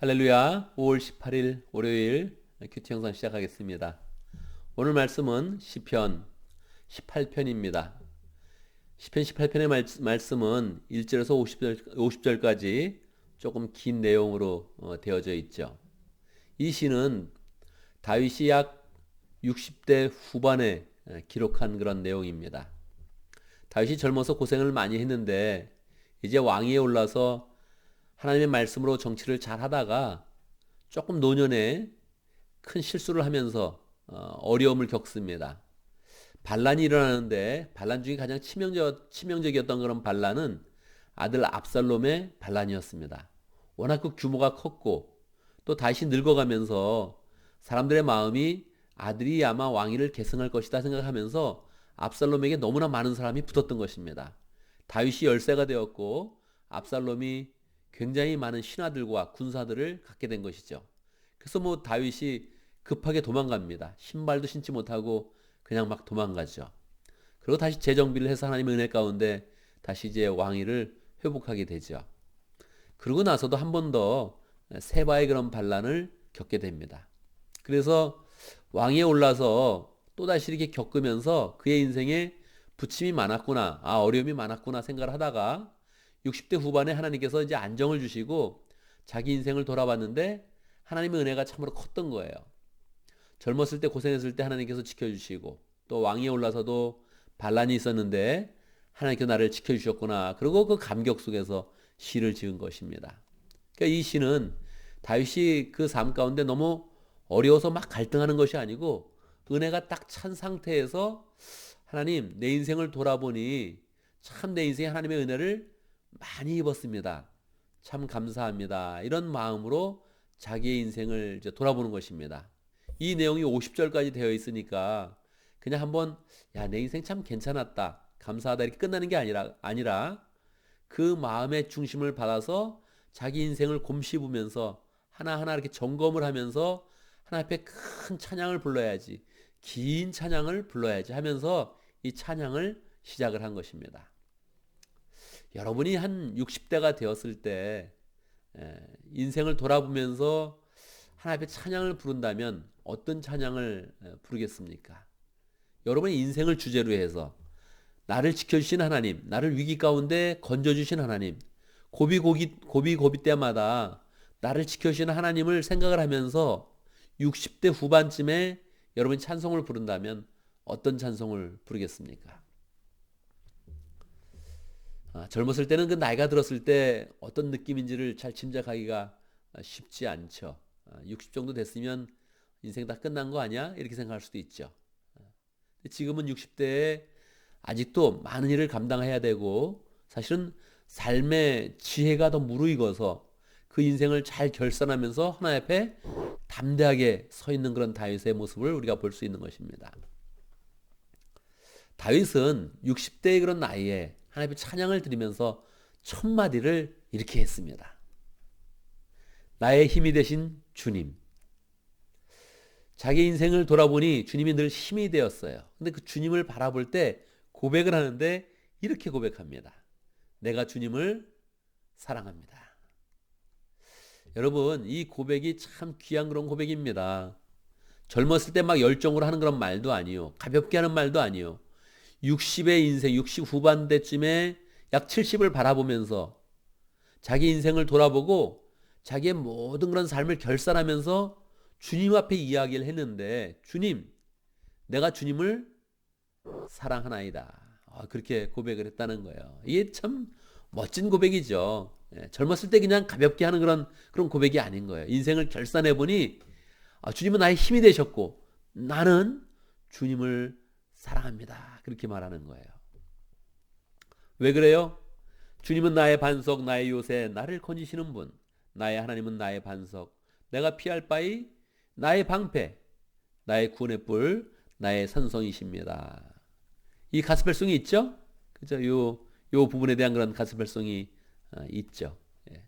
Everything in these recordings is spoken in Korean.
할렐루야. 5월 18일 월요일 큐티 영상 시작하겠습니다. 오늘 말씀은 시편 18편입니다. 시편 18편의 말씀은 1절에서 50절까지 조금 긴 내용으로 되어져 있죠. 이 시는 다윗이 약 60대 후반에 기록한 그런 내용입니다. 다윗이 젊어서 고생을 많이 했는데 이제 왕위에 올라서 하나님의 말씀으로 정치를 잘 하다가 조금 노년에 큰 실수를 하면서 어려움을 겪습니다. 반란이 일어나는데 반란 중에 가장 치명적이었던 그런 반란은 아들 압살롬의 반란이었습니다. 워낙 그 규모가 컸고 또 다시 늙어가면서 사람들의 마음이 아들이 아마 왕위를 계승할 것이다 생각하면서 압살롬에게 너무나 많은 사람이 붙었던 것입니다. 다윗이 열세가 되었고 압살롬이 굉장히 많은 신하들과 군사들을 갖게 된 것이죠. 그래서 다윗이 급하게 도망갑니다. 신발도 신지 못하고 그냥 막 도망가죠. 그리고 다시 재정비를 해서 하나님의 은혜 가운데 다시 이제 왕위를 회복하게 되죠. 그러고 나서도 한 번 더 세바의 그런 반란을 겪게 됩니다. 그래서 왕위에 올라서 또다시 이렇게 겪으면서 그의 인생에 부침이 많았구나, 어려움이 많았구나 생각을 하다가 60대 후반에 하나님께서 이제 안정을 주시고 자기 인생을 돌아봤는데 하나님의 은혜가 참으로 컸던 거예요. 젊었을 때 고생했을 때 하나님께서 지켜주시고 또 왕위에 올라서도 반란이 있었는데 하나님께서 나를 지켜주셨구나. 그리고 그 감격 속에서 시를 지은 것입니다. 그러니까 이 시는 다윗이 그 삶 가운데 너무 어려워서 막 갈등하는 것이 아니고 은혜가 딱 찬 상태에서 하나님 내 인생을 돌아보니 참 내 인생에 하나님의 은혜를 많이 입었습니다. 참 감사합니다. 이런 마음으로 자기의 인생을 이제 돌아보는 것입니다. 이 내용이 50절까지 되어 있으니까 그냥 한번 내 인생 참 괜찮았다. 감사하다 이렇게 끝나는 게 아니라 그 마음의 중심을 받아서 자기 인생을 곰씹으면서 하나하나 이렇게 점검을 하면서 하나님 앞에 큰 찬양을 불러야지. 긴 찬양을 불러야지 하면서 이 찬양을 시작을 한 것입니다. 여러분이 한 60대가 되었을 때 인생을 돌아보면서 하나님 앞에 찬양을 부른다면 어떤 찬양을 부르겠습니까? 여러분의 인생을 주제로 해서 나를 지켜주신 하나님, 나를 위기 가운데 건져주신 하나님, 고비 때마다 나를 지켜주신 하나님을 생각을 하면서 60대 후반쯤에 여러분이 찬송을 부른다면 어떤 찬송을 부르겠습니까? 젊었을 때는 그 나이가 들었을 때 어떤 느낌인지를 잘 짐작하기가 쉽지 않죠. 60 정도 됐으면 인생 다 끝난 거 아니야? 이렇게 생각할 수도 있죠. 지금은 60대에 아직도 많은 일을 감당해야 되고 사실은 삶의 지혜가 더 무르익어서 그 인생을 잘 결산하면서 하나님 앞에 담대하게 서 있는 그런 다윗의 모습을 우리가 볼 수 있는 것입니다. 다윗은 60대의 그런 나이에 하나님의 찬양을 드리면서 첫 마디를 이렇게 했습니다. 나의 힘이 되신 주님. 자기 인생을 돌아보니 주님이 늘 힘이 되었어요. 근데 그 주님을 바라볼 때 고백을 하는데 이렇게 고백합니다. 내가 주님을 사랑합니다. 여러분, 이 고백이 참 귀한 그런 고백입니다. 젊었을 때 막 열정으로 하는 그런 말도 아니요. 가볍게 하는 말도 아니요. 60의 인생, 60 후반대쯤에 약 70을 바라보면서 자기 인생을 돌아보고 자기의 모든 그런 삶을 결산하면서 주님 앞에 이야기를 했는데 주님, 내가 주님을 사랑하나이다. 그렇게 고백을 했다는 거예요. 이게 참 멋진 고백이죠. 젊었을 때 그냥 가볍게 하는 그런 고백이 아닌 거예요. 인생을 결산해 보니 주님은 나의 힘이 되셨고 나는 주님을 사랑합니다. 그렇게 말하는 거예요. 왜 그래요? 주님은 나의 반석, 나의 요새, 나를 건지시는 분. 나의 하나님은 나의 반석. 내가 피할 바위, 나의 방패, 나의 구원의 뿔, 나의 산성이십니다. 이 가스펠송이 있죠? 그죠? 요 부분에 대한 그런 가스펠송이 있죠. 예.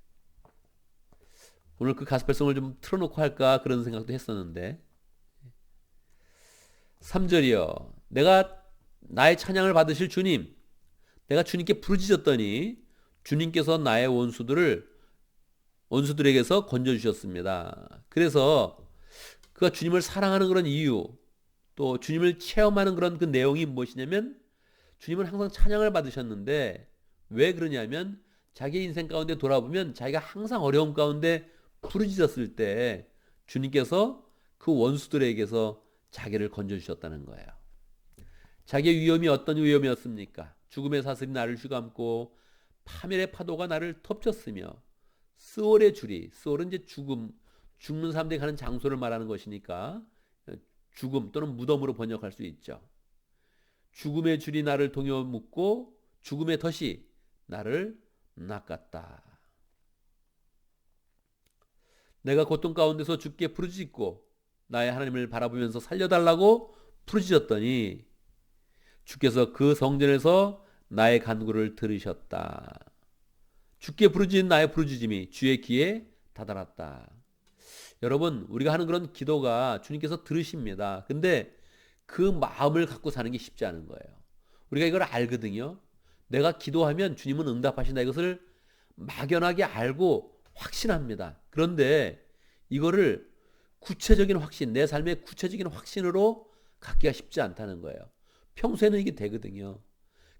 오늘 그 가스펠송을 좀 틀어놓고 할까 그런 생각도 했었는데 3절이요. 내가 나의 찬양을 받으실 주님, 내가 주님께 부르짖었더니 주님께서 나의 원수들을 원수들에게서 건져주셨습니다. 그래서 그가 주님을 사랑하는 그런 이유, 또 주님을 체험하는 그런 그 내용이 무엇이냐면 주님은 항상 찬양을 받으셨는데 왜 그러냐면 자기 인생 가운데 돌아보면 자기가 항상 어려움 가운데 부르짖었을 때 주님께서 그 원수들에게서 자기를 건져주셨다는 거예요. 자기의 위험이 어떤 위험이었습니까? 죽음의 사슬이 나를 휘감고 파멸의 파도가 나를 덮쳤으며 스올의 줄이, 스올은 이제 죽는 사람들이 가는 장소를 말하는 것이니까 죽음 또는 무덤으로 번역할 수 있죠. 죽음의 줄이 나를 동여 묶고 죽음의 덫이 나를 낚았다. 내가 고통 가운데서 주께 부르짖고 나의 하나님을 바라보면서 살려달라고 부르짖었더니 주께서 그 성전에서 나의 간구를 들으셨다. 주께 부르짖은 나의 부르짖음이 주의 귀에 다다랐다. 여러분, 우리가 하는 그런 기도가 주님께서 들으십니다. 근데 그 마음을 갖고 사는 게 쉽지 않은 거예요. 우리가 이걸 알거든요. 내가 기도하면 주님은 응답하신다. 이것을 막연하게 알고 확신합니다. 그런데 이거를 구체적인 확신, 내 삶의 구체적인 확신으로 갖기가 쉽지 않다는 거예요. 평소에는 이게 되거든요.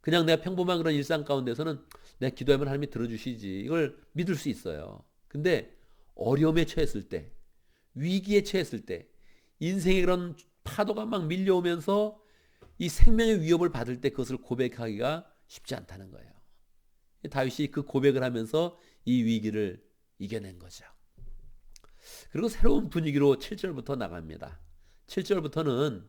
그냥 내가 평범한 그런 일상 가운데서는 내가 기도하면 하나님이 들어주시지, 이걸 믿을 수 있어요. 근데 어려움에 처했을 때, 위기에 처했을 때, 인생의 그런 파도가 막 밀려오면서 이 생명의 위협을 받을 때 그것을 고백하기가 쉽지 않다는 거예요. 다윗이 그 고백을 하면서 이 위기를 이겨낸 거죠. 그리고 새로운 분위기로 7절부터 나갑니다. 7절부터는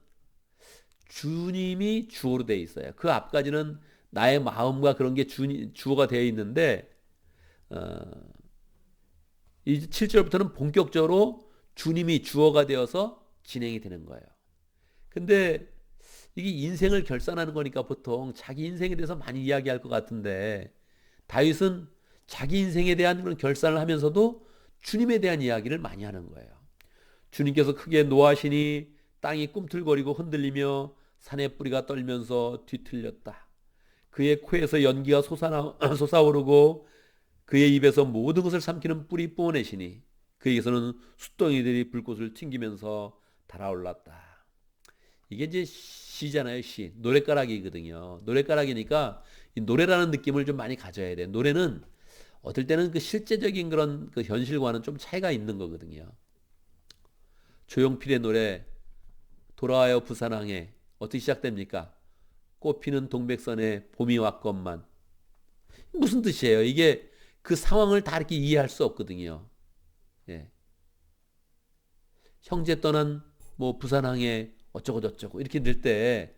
주님이 주어로 되어 있어요. 그 앞까지는 나의 마음과 그런 게 주어가 되어 있는데 이 7절부터는 본격적으로 주님이 주어가 되어서 진행이 되는 거예요. 근데 이게 인생을 결산하는 거니까 보통 자기 인생에 대해서 많이 이야기할 것 같은데 다윗은 자기 인생에 대한 그런 결산을 하면서도 주님에 대한 이야기를 많이 하는 거예요. 주님께서 크게 노하시니 땅이 꿈틀거리고 흔들리며 산의 뿌리가 떨면서 뒤틀렸다. 그의 코에서 연기가 솟아오르고 그의 입에서 모든 것을 삼키는 뿔이 뿜어내시니 그에게서는 숫덩이들이 불꽃을 튕기면서 달아올랐다. 이게 이제 시잖아요. 시. 노랫가락이거든요. 노랫가락이니까 이 노래라는 느낌을 좀 많이 가져야 돼. 노래는 어떨 때는 그 실제적인 그런 그 현실과는 좀 차이가 있는 거거든요. 조용필의 노래 돌아와요 부산항에 어떻게 시작됩니까? 꽃피는 동백선에 봄이 왔건만. 무슨 뜻이에요? 이게 그 상황을 다 이렇게 이해할 수 없거든요. 예. 형제 떠난 뭐 부산항에 어쩌고 저쩌고 이렇게 될 때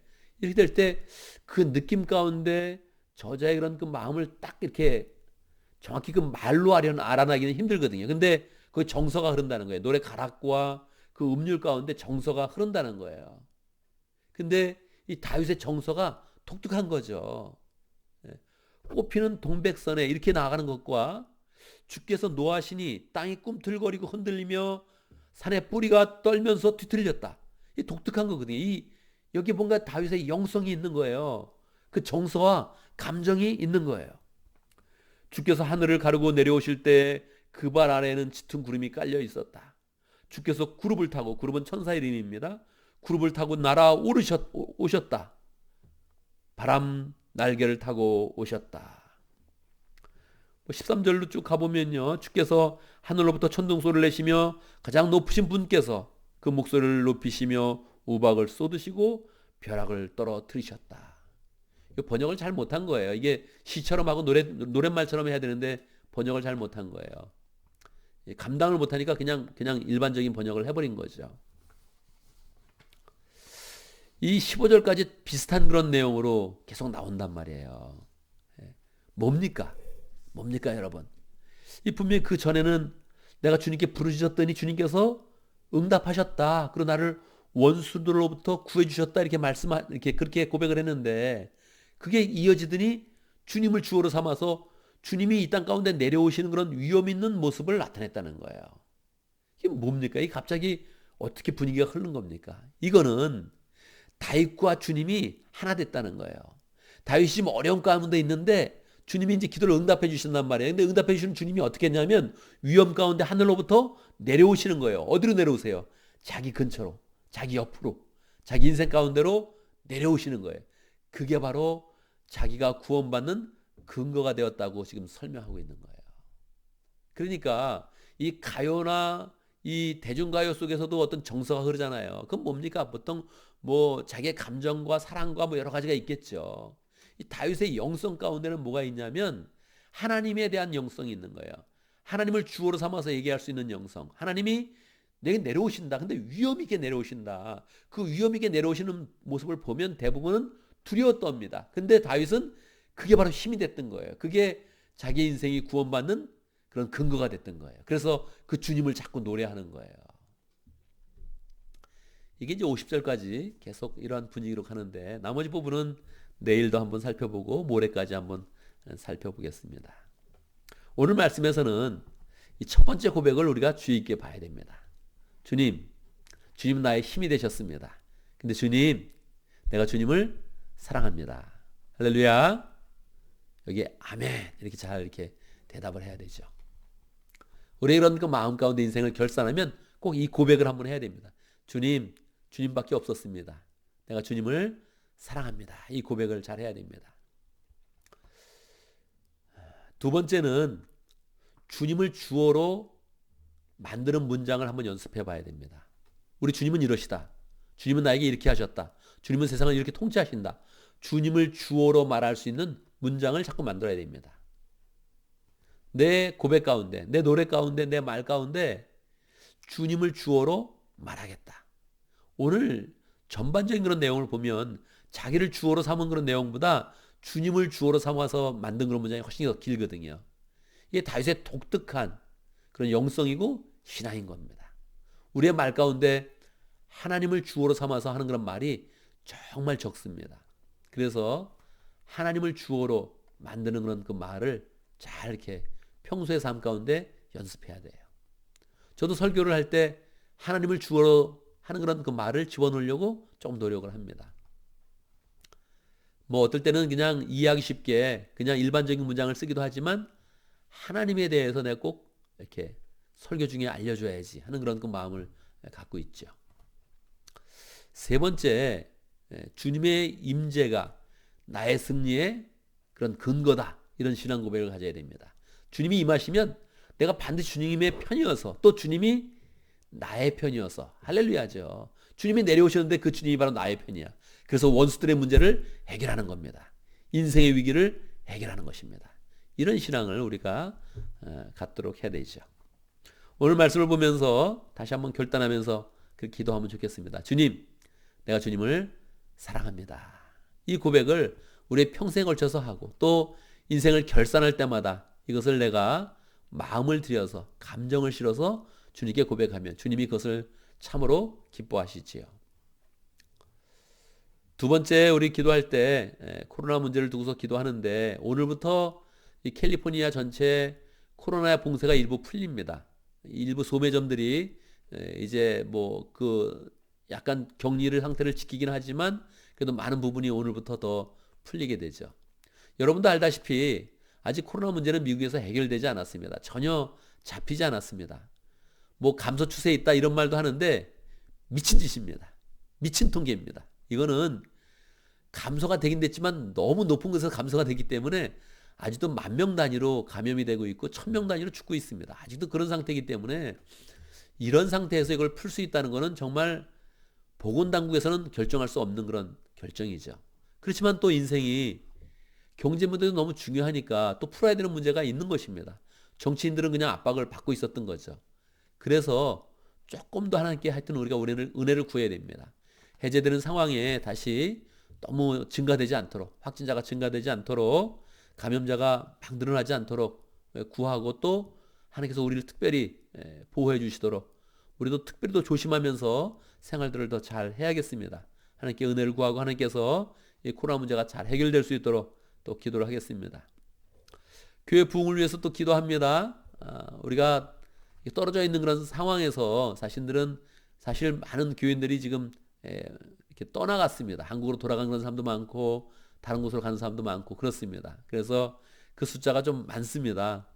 그 느낌 가운데 저자의 그런 그 마음을 딱 이렇게 정확히 그 말로 알아내기는 힘들거든요. 근데 그 정서가 흐른다는 거예요. 노래 가락과 그 음률 가운데 정서가 흐른다는 거예요. 근데 이 다윗의 정서가 독특한 거죠. 꽃피는 동백선에 이렇게 나아가는 것과 주께서 노하시니 땅이 꿈틀거리고 흔들리며 산의 뿌리가 떨면서 뒤틀렸다. 이 독특한 거거든요. 여기 뭔가 다윗의 영성이 있는 거예요. 그 정서와 감정이 있는 거예요. 주께서 하늘을 가르고 내려오실 때 그 발 아래에는 짙은 구름이 깔려 있었다. 주께서 구름을 타고, 구름은 천사의 이름입니다. 구름을 타고 오셨다. 바람 날개를 타고 오셨다. 13절로 쭉 가보면요. 주께서 하늘로부터 천둥 소리를 내시며 가장 높으신 분께서 그 목소리를 높이시며 우박을 쏟으시고 벼락을 떨어뜨리셨다. 번역을 잘 못한 거예요. 이게 시처럼 하고 노랫말처럼 해야 되는데 번역을 잘 못한 거예요. 감당을 못하니까 그냥 일반적인 번역을 해버린 거죠. 이 15절까지 비슷한 그런 내용으로 계속 나온단 말이에요. 뭡니까 여러분? 이 분명히 그 전에는 내가 주님께 부르짖었더니 주님께서 응답하셨다. 그리고 나를 원수들로부터 구해주셨다. 이렇게 그렇게 고백을 했는데 그게 이어지더니 주님을 주어로 삼아서 주님이 이 땅 가운데 내려오시는 그런 위험 있는 모습을 나타냈다는 거예요. 이게 뭡니까? 이 갑자기 어떻게 분위기가 흐른 겁니까? 이거는 다윗과 주님이 하나 됐다는 거예요. 다윗이 지금 어려운 가운데 있는데 주님이 이제 기도를 응답해 주신단 말이에요. 근데 응답해 주시는 주님이 어떻게 했냐면 위험 가운데 하늘로부터 내려오시는 거예요. 어디로 내려오세요? 자기 근처로, 자기 옆으로, 자기 인생 가운데로 내려오시는 거예요. 그게 바로 자기가 구원받는 근거가 되었다고 지금 설명하고 있는 거예요. 그러니까 이 가요나 이 대중가요 속에서도 어떤 정서가 흐르잖아요. 그건 뭡니까? 보통 뭐 자기의 감정과 사랑과 뭐 여러 가지가 있겠죠. 이 다윗의 영성 가운데는 뭐가 있냐면 하나님에 대한 영성이 있는 거예요. 하나님을 주어로 삼아서 얘기할 수 있는 영성. 하나님이 내게 내려오신다. 근데 위험 있게 내려오신다. 그 위험 있게 내려오시는 모습을 보면 대부분은 두려워 떱니다. 근데 다윗은 그게 바로 힘이 됐던 거예요. 그게 자기 인생이 구원받는 그런 근거가 됐던 거예요. 그래서 그 주님을 자꾸 노래하는 거예요. 이게 이제 50절까지 계속 이러한 분위기로 가는데 나머지 부분은 내일도 한번 살펴보고 모레까지 한번 살펴보겠습니다. 오늘 말씀에서는 이 첫 번째 고백을 우리가 주의 있게 봐야 됩니다. 주님, 주님은 나의 힘이 되셨습니다. 근데 주님, 내가 주님을 사랑합니다. 할렐루야. 여기 아멘 이렇게 잘 이렇게 대답을 해야 되죠. 우리 이런 그 마음 가운데 인생을 결산하면 꼭 이 고백을 한번 해야 됩니다. 주님, 주님밖에 없었습니다. 내가 주님을 사랑합니다. 이 고백을 잘 해야 됩니다. 두 번째는 주님을 주어로 만드는 문장을 한번 연습해 봐야 됩니다. 우리 주님은 이러시다. 주님은 나에게 이렇게 하셨다. 주님은 세상을 이렇게 통치하신다. 주님을 주어로 말할 수 있는 문장을 자꾸 만들어야 됩니다. 내 고백 가운데, 내 노래 가운데, 내 말 가운데 주님을 주어로 말하겠다. 오늘 전반적인 그런 내용을 보면 자기를 주어로 삼은 그런 내용보다 주님을 주어로 삼아서 만든 그런 문장이 훨씬 더 길거든요. 이게 다윗의 독특한 그런 영성이고 신앙인 겁니다. 우리의 말 가운데 하나님을 주어로 삼아서 하는 그런 말이 정말 적습니다. 그래서 하나님을 주어로 만드는 그런 그 말을 잘 이렇게 평소의 삶 가운데 연습해야 돼요. 저도 설교를 할 때 하나님을 주어로 하는 그런 그 말을 집어넣으려고 좀 노력을 합니다. 뭐 어떨 때는 그냥 이해하기 쉽게 그냥 일반적인 문장을 쓰기도 하지만 하나님에 대해서 내가 꼭 이렇게 설교 중에 알려줘야지 하는 그런 그 마음을 갖고 있죠. 세 번째, 주님의 임재가 나의 승리의 그런 근거다. 이런 신앙 고백을 가져야 됩니다. 주님이 임하시면 내가 반드시 주님의 편이어서 또 주님이 나의 편이어서 할렐루야죠. 주님이 내려오셨는데 그 주님이 바로 나의 편이야. 그래서 원수들의 문제를 해결하는 겁니다. 인생의 위기를 해결하는 것입니다. 이런 신앙을 우리가 갖도록 해야 되죠. 오늘 말씀을 보면서 다시 한번 결단하면서 그 기도하면 좋겠습니다. 주님, 내가 주님을 사랑합니다. 이 고백을 우리의 평생에 걸쳐서 하고 또 인생을 결산할 때마다 이것을 내가 마음을 들여서 감정을 실어서 주님께 고백하면 주님이 그것을 참으로 기뻐하시지요. 두 번째, 우리 기도할 때 코로나 문제를 두고서 기도하는데 오늘부터 이 캘리포니아 전체 코로나 봉쇄가 일부 풀립니다. 일부 소매점들이 이제 뭐 그 약간 격리 상태를 지키긴 하지만 그래도 많은 부분이 오늘부터 더 풀리게 되죠. 여러분도 알다시피 아직 코로나 문제는 미국에서 해결되지 않았습니다. 전혀 잡히지 않았습니다. 뭐 감소 추세에 있다 이런 말도 하는데 미친 짓입니다. 미친 통계입니다. 이거는 감소가 되긴 됐지만 너무 높은 곳에서 감소가 되기 때문에 아직도 10,000명 단위로 감염이 되고 있고 1,000명 단위로 죽고 있습니다. 아직도 그런 상태이기 때문에 이런 상태에서 이걸 풀 수 있다는 것은 정말 보건당국에서는 결정할 수 없는 그런 결정이죠. 그렇지만 또 인생이 경제 문제도 너무 중요하니까 또 풀어야 되는 문제가 있는 것입니다. 정치인들은 그냥 압박을 받고 있었던 거죠. 그래서 조금 더 하나님께 하여튼 우리가 은혜를 구해야 됩니다. 해제되는 상황에 다시 너무 증가되지 않도록, 확진자가 증가되지 않도록, 감염자가 막 늘어나지 않도록 구하고 또 하나님께서 우리를 특별히 보호해 주시도록 우리도 특별히 더 조심하면서 생활들을 더 잘 해야겠습니다. 하나님께 은혜를 구하고 하나님께서 이 코로나 문제가 잘 해결될 수 있도록 또 기도를 하겠습니다. 교회 부흥을 위해서 또 기도합니다. 우리가 떨어져 있는 그런 상황에서 사실 많은 교인들이 지금 이렇게 떠나갔습니다. 한국으로 돌아간 그런 사람도 많고 다른 곳으로 가는 사람도 많고 그렇습니다. 그래서 그 숫자가 좀 많습니다.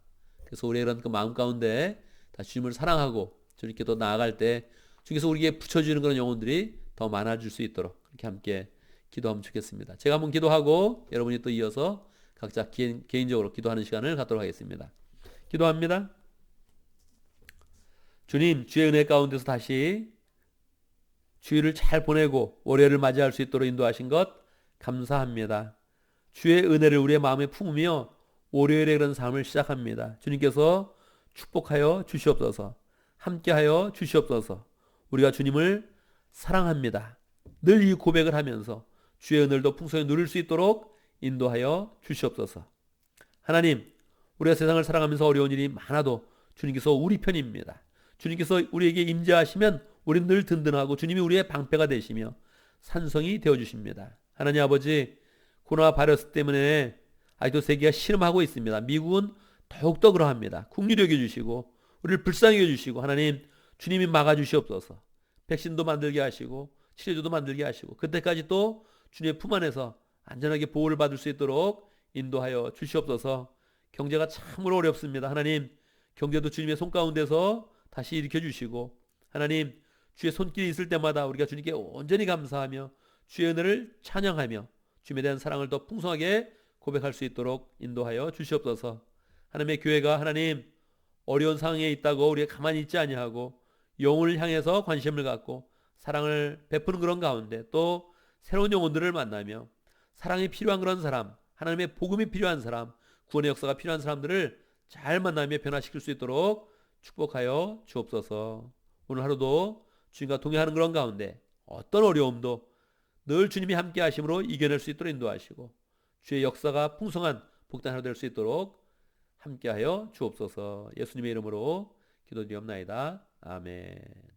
그래서 우리의 이런 그 마음 가운데 다 주님을 사랑하고 주님께 더 나아갈 때 주께서 우리에게 붙여주는 그런 영혼들이 더 많아질 수 있도록 그렇게 함께 기도하면 좋겠습니다. 제가 한번 기도하고 여러분이 또 이어서 각자 개인적으로 기도하는 시간을 갖도록 하겠습니다. 기도합니다. 주님, 주의 은혜 가운데서 다시 주일을 잘 보내고 월요일을 맞이할 수 있도록 인도하신 것 감사합니다. 주의 은혜를 우리의 마음에 품으며 월요일의 그런 삶을 시작합니다. 주님께서 축복하여 주시옵소서. 함께하여 주시옵소서. 우리가 주님을 사랑합니다. 늘 이 고백을 하면서 주의 은혜를 더 풍성히 누릴 수 있도록 인도하여 주시옵소서. 하나님, 우리가 세상을 살아가면서 어려운 일이 많아도 주님께서 우리 편입니다. 주님께서 우리에게 임재하시면 우리는 늘 든든하고 주님이 우리의 방패가 되시며 산성이 되어주십니다. 하나님 아버지, 코로나 바이러스 때문에 아직도 세계가 신음하고 있습니다. 미국은 더욱더 그러합니다. 국리를 여겨주시고 우리를 불쌍히 여겨주시고 하나님 주님이 막아주시옵소서. 백신도 만들게 하시고 치료제도 만들게 하시고 그때까지 또 주님의 품 안에서 안전하게 보호를 받을 수 있도록 인도하여 주시옵소서. 경제가 참으로 어렵습니다. 하나님 경제도 주님의 손 가운데서 다시 일으켜 주시고 하나님 주의 손길이 있을 때마다 우리가 주님께 온전히 감사하며 주의 은혜를 찬양하며 주님에 대한 사랑을 더 풍성하게 고백할 수 있도록 인도하여 주시옵소서. 하나님의 교회가 하나님 어려운 상황에 있다고 우리가 가만히 있지 아니하고 영혼을 향해서 관심을 갖고 사랑을 베푸는 그런 가운데 또 새로운 영혼들을 만나며 사랑이 필요한 그런 사람, 하나님의 복음이 필요한 사람, 구원의 역사가 필요한 사람들을 잘 만나며 변화시킬 수 있도록 축복하여 주옵소서. 오늘 하루도 주님과 동행하는 그런 가운데 어떤 어려움도 늘 주님이 함께 하심으로 이겨낼 수 있도록 인도하시고 주의 역사가 풍성한 복된 하루 될 수 있도록 함께하여 주옵소서. 예수님의 이름으로 기도드리옵나이다. 아멘.